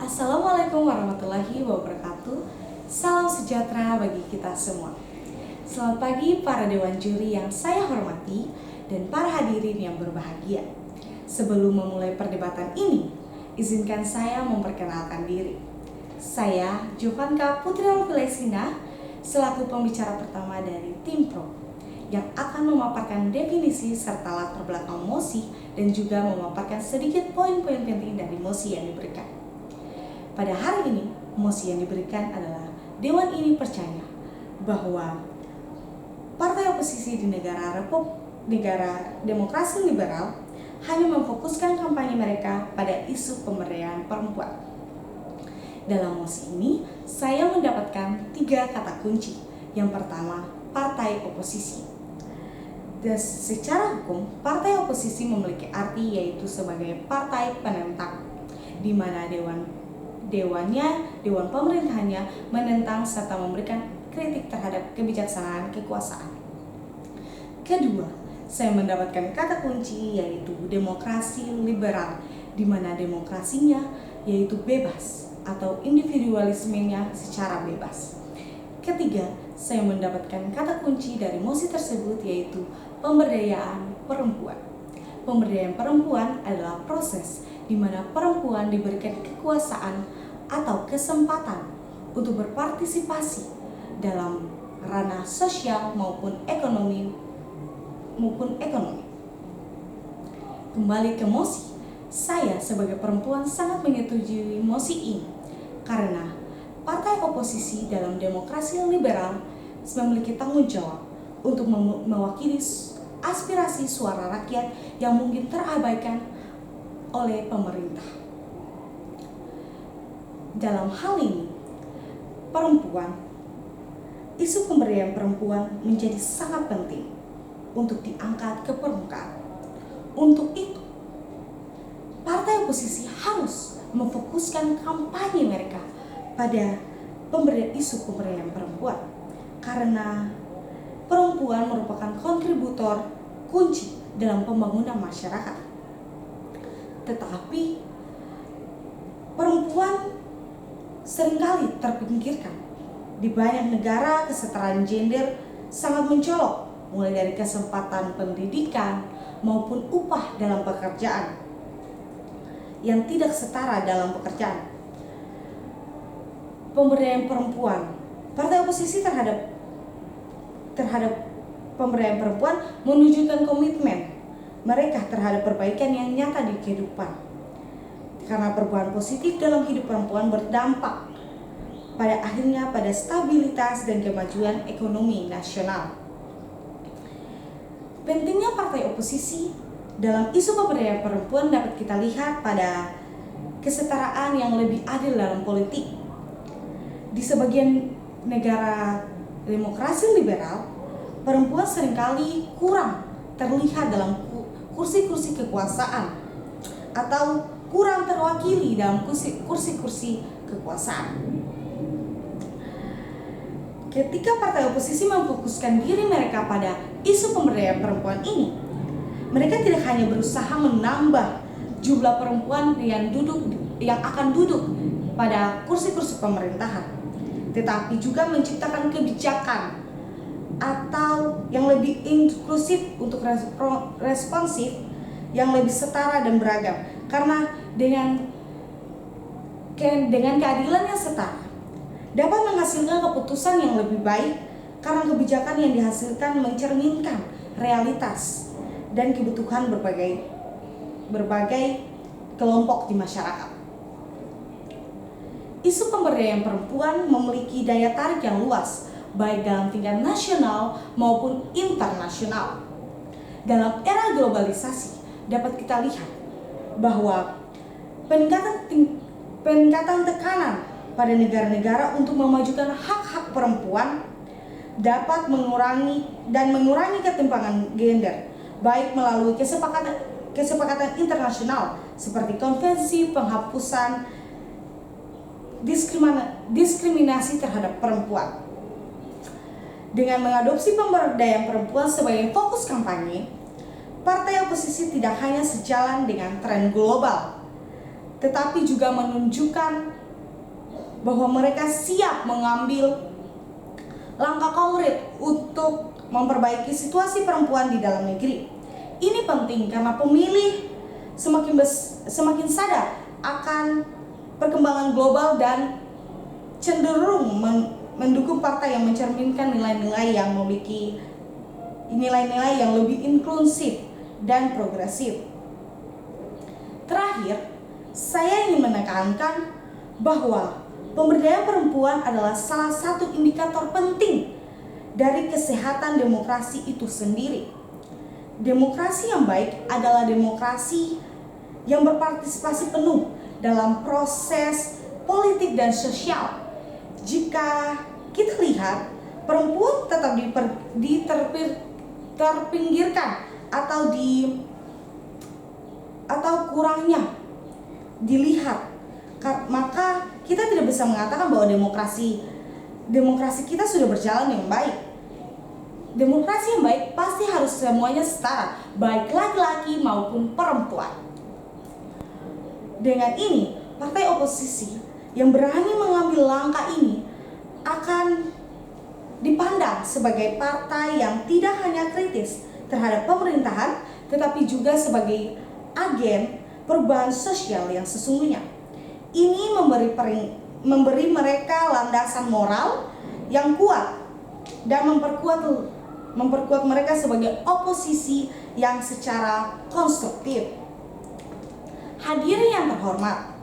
Assalamualaikum warahmatullahi wabarakatuh. Salam sejahtera bagi kita semua. Selamat pagi para dewan juri yang saya hormati dan para hadirin yang berbahagia. Sebelum memulai perdebatan ini, izinkan saya memperkenalkan diri. Saya Jovanka Putri Alvilesina, selaku pembicara pertama dari tim Pro, yang akan memaparkan definisi serta latar belakang mosi dan juga memaparkan sedikit poin-poin penting dari mosi yang diberikan. Pada hari ini, mosi yang diberikan adalah Dewan ini percaya bahwa partai oposisi di negara demokrasi liberal hanya memfokuskan kampanye mereka pada isu pemberdayaan perempuan. Dalam mosi ini, saya mendapatkan 3 kata kunci. Yang pertama, partai oposisi. Dan secara hukum, partai oposisi memiliki arti yaitu sebagai partai penentang, di mana dewan pemerintahannya menentang serta memberikan kritik terhadap kebijaksanaan kekuasaan. Kedua, saya mendapatkan kata kunci yaitu demokrasi liberal, di mana demokrasinya yaitu bebas atau individualismenya secara bebas. Ketiga, saya mendapatkan kata kunci dari mosi tersebut yaitu pemberdayaan perempuan. Pemberdayaan perempuan adalah proses di mana perempuan diberikan kekuasaan atau kesempatan untuk berpartisipasi dalam ranah sosial maupun ekonomi. Kembali ke mosi, saya sebagai perempuan sangat menyetujui mosi ini karena partai oposisi dalam demokrasi liberal memiliki tanggung jawab untuk mewakili aspirasi suara rakyat yang mungkin terabaikan oleh pemerintah. Dalam hal ini, isu pemberdayaan perempuan menjadi sangat penting untuk diangkat ke permukaan. Untuk itu, partai oposisi harus memfokuskan kampanye mereka pada isu pemberdayaan perempuan, karena perempuan merupakan kontributor kunci dalam pembangunan masyarakat. Tetapi perempuan seringkali terpinggirkan. Di banyak negara, kesetaraan gender sangat mencolok, mulai dari kesempatan pendidikan maupun upah dalam pekerjaan yang tidak setara dalam pekerjaan. Pemberdayaan perempuan, partai oposisi terhadap pemberdayaan perempuan menunjukkan komitmen mereka terhadap perbaikan yang nyata di kehidupan. Karena perubahan positif dalam hidup perempuan berdampak pada akhirnya pada stabilitas dan kemajuan ekonomi nasional. Pentingnya partai oposisi dalam isu pemberdayaan perempuan dapat kita lihat pada kesetaraan yang lebih adil dalam politik. Di sebagian negara demokrasi liberal, perempuan seringkali kurang terlihat dalam kursi-kursi kekuasaan atau kurang terwakili dalam kursi-kursi kekuasaan. Ketika partai oposisi memfokuskan diri mereka pada isu pemberdayaan perempuan ini, mereka tidak hanya berusaha menambah jumlah perempuan yang akan duduk pada kursi-kursi pemerintahan, tetapi juga menciptakan kebijakan atau yang lebih inklusif untuk responsif, yang lebih setara dan beragam. Karena dengan keadilan yang setara dapat menghasilkan keputusan yang lebih baik, karena kebijakan yang dihasilkan mencerminkan realitas dan kebutuhan berbagai kelompok di masyarakat. Isu pemberdayaan perempuan memiliki daya tarik yang luas, baik dalam tingkat nasional maupun internasional. Dalam era globalisasi, dapat kita lihat bahwa peningkatan tekanan pada negara-negara untuk memajukan hak-hak perempuan dapat mengurangi ketimpangan gender, baik melalui kesepakatan internasional seperti konvensi penghapusan diskriminasi terhadap perempuan. Dengan mengadopsi pemberdayaan perempuan sebagai fokus kampanye, partai oposisi tidak hanya sejalan dengan tren global, tetapi juga menunjukkan bahwa mereka siap mengambil langkah konkret untuk memperbaiki situasi perempuan di dalam negeri. Ini penting karena pemilih semakin sadar akan perkembangan global dan cenderung mendukung partai yang mencerminkan nilai-nilai yang memiliki nilai-nilai yang lebih inklusif dan progresif. Terakhir, saya ingin menekankan bahwa pemberdayaan perempuan adalah salah satu indikator penting dari kesehatan demokrasi itu sendiri. Demokrasi yang baik adalah demokrasi yang berpartisipasi penuh dalam proses politik dan sosial. Jika kita lihat perempuan tetap terpinggirkan atau kurangnya dilihat, maka kita tidak bisa mengatakan bahwa demokrasi kita sudah berjalan dengan baik. Demokrasi yang baik pasti harus semuanya setara, baik laki-laki maupun perempuan. Dengan ini, partai oposisi yang berani mengambil langkah ini akan dipandang sebagai partai yang tidak hanya kritis terhadap pemerintahan, tetapi juga sebagai agen perubahan sosial yang sesungguhnya. Ini memberi mereka landasan moral yang kuat dan memperkuat mereka sebagai oposisi yang secara konstruktif. Hadirin yang terhormat,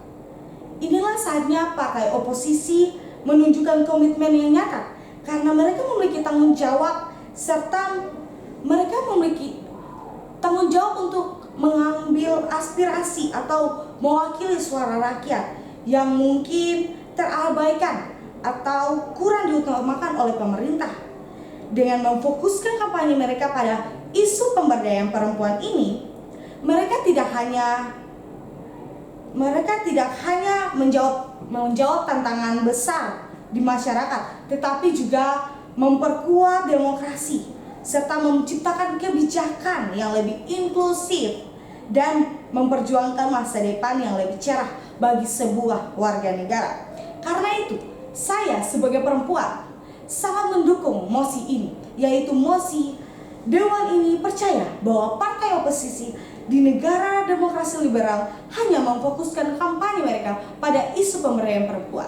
inilah saatnya partai oposisi menunjukkan komitmen yang nyata karena mereka memiliki tanggung jawab serta mereka memiliki tanggung jawab untuk mengambil aspirasi atau mewakili suara rakyat yang mungkin terabaikan atau kurang diutamakan oleh pemerintah. Dengan memfokuskan kampanye mereka pada isu pemberdayaan perempuan ini, mereka tidak hanya menjawab tantangan besar di masyarakat, tetapi juga memperkuat demokrasi serta menciptakan kebijakan yang lebih inklusif dan memperjuangkan masa depan yang lebih cerah bagi sebuah warga negara. Karena itu, saya sebagai perempuan sangat mendukung mosi ini, yaitu mosi Dewan ini percaya bahwa partai oposisi di negara demokrasi liberal hanya memfokuskan kampanye mereka pada isu pemberdayaan perempuan.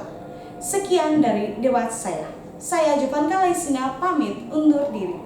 Sekian dari debat saya. Saya Jovanka Laisina pamit undur diri.